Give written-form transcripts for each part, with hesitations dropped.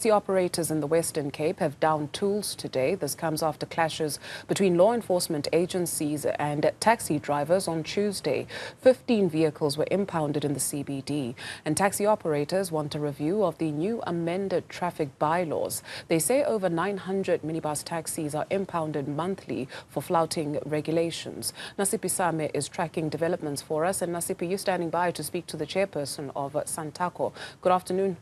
Taxi operators in the Western Cape have downed tools today. This comes after clashes between law enforcement agencies and taxi drivers on Tuesday. 15 vehicles were impounded in the CBD, and taxi operators want a review of the new amended traffic bylaws. They say over 900 minibus taxis are impounded monthly for flouting regulations. Nasiphi is tracking developments for us, and Nasiphi, you're standing by to speak to the chairperson of SANTACO. Good afternoon.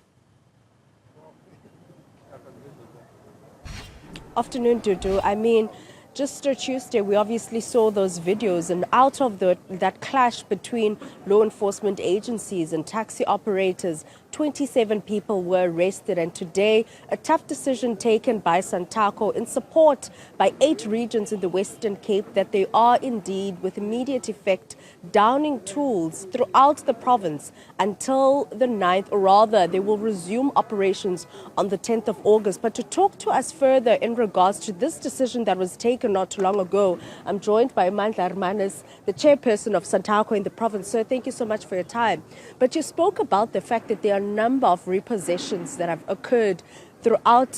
Afternoon, Dudu. I mean, just Tuesday, we obviously saw those videos, and out of that clash between law enforcement agencies and taxi operators, 27 people were arrested, and today a tough decision taken by SANTACO in support by 8 regions in the Western Cape that they are indeed with immediate effect downing tools throughout the province until the 9th, or rather they will resume operations on the 10th of August. But to talk to us further in regards to this decision that was taken not too long ago, I'm joined by Mandla Hermanus, the chairperson of SANTACO in the province. Sir, thank you so much for your time. But you spoke about the fact that there are a number of repossessions that have occurred throughout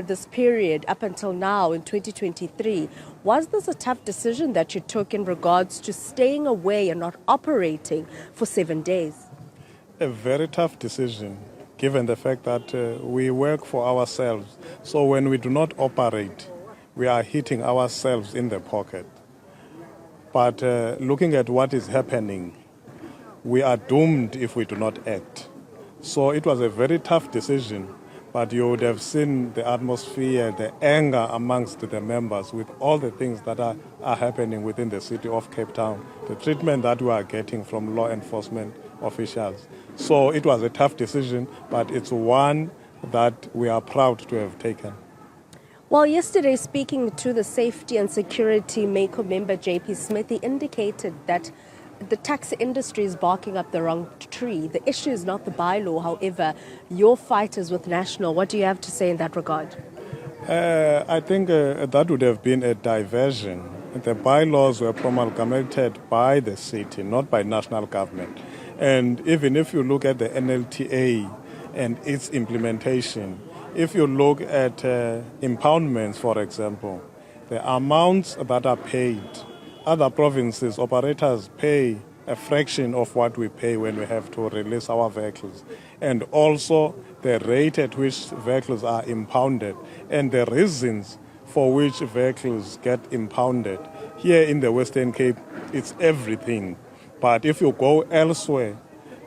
this period up until now in 2023. Was this a tough decision that you took in regards to staying away and not operating for 7 days? A very tough decision, given the fact that we work for ourselves. So when we do not operate, we are hitting ourselves in the pocket. But looking at what is happening, we are doomed if we do not act. So it was a very tough decision, but you would have seen the atmosphere, the anger amongst the members with all the things that are happening within the city of Cape Town, the treatment that we are getting from law enforcement officials. So it was a tough decision, but it's one that we are proud to have taken. Well, yesterday, speaking to the Safety and Security MACO member JP Smith, he indicated that the taxi industry is barking up the wrong tree. The issue is not the bylaw. However, your fight is with National. What do you have to say in that regard? I think that would have been a diversion. The bylaws were promulgated by the city, not by national government. And even if you look at the NLTA and its implementation, if you look at impoundments, for example, the amounts that are paid, other provinces, operators pay a fraction of what we pay when we have to release our vehicles. And also the rate at which vehicles are impounded and the reasons for which vehicles get impounded. Here in the Western Cape, it's everything. But if you go elsewhere,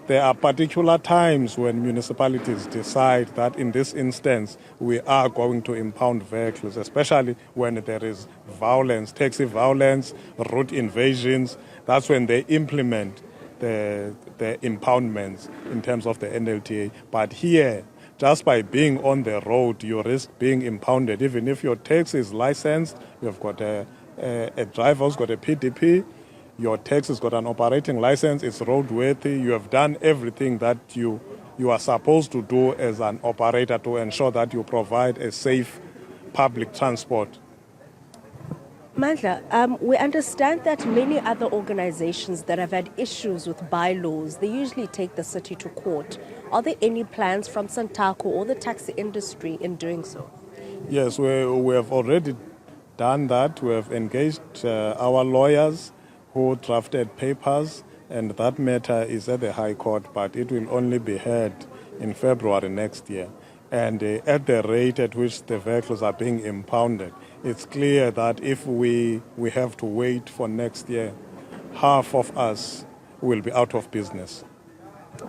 there are particular times when municipalities decide that in this instance we are going to impound vehicles, especially when there is violence, taxi violence, route invasions. That's when they implement the impoundments in terms of the NLTA. But here, just by being on the road, you risk being impounded. Even if your taxi is licensed, you've got a driver who's got a PDP, your taxi's got an operating license, it's roadworthy, you have done everything that you are supposed to do as an operator to ensure that you provide a safe public transport. Mandla, we understand that many other organizations that have had issues with bylaws, they usually take the city to court. Are there any plans from SANTACO or the taxi industry in doing so? Yes, we have already done that. We have engaged our lawyers who drafted papers, and that matter is at the High Court, but it will only be heard in February next year. And at the rate at which the vehicles are being impounded, it's clear that if we have to wait for next year, half of us will be out of business.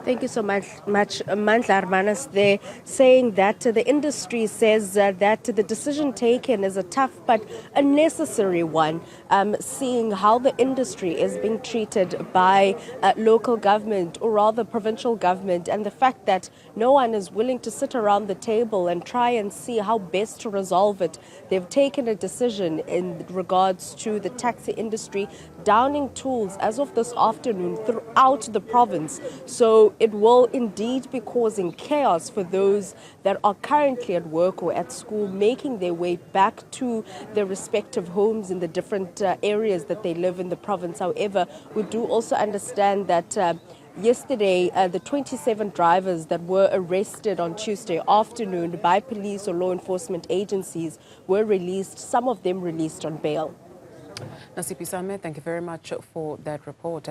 Thank you so much, Mandla Hermanus, there, saying that the industry says that the decision taken is a tough but a necessary one, seeing how the industry is being treated by local government, or rather provincial government, and the fact that no one is willing to sit around the table and try and see how best to resolve it. They've taken a decision in regards to the taxi industry downing tools as of this afternoon throughout the province. So it will indeed be causing chaos for those that are currently at work or at school, making their way back to their respective homes in the different areas that they live in the province. However, we do also understand that Yesterday, the 27 drivers that were arrested on Tuesday afternoon by police or law enforcement agencies were released, some of them released on bail. Nasiphi, thank you very much for that report.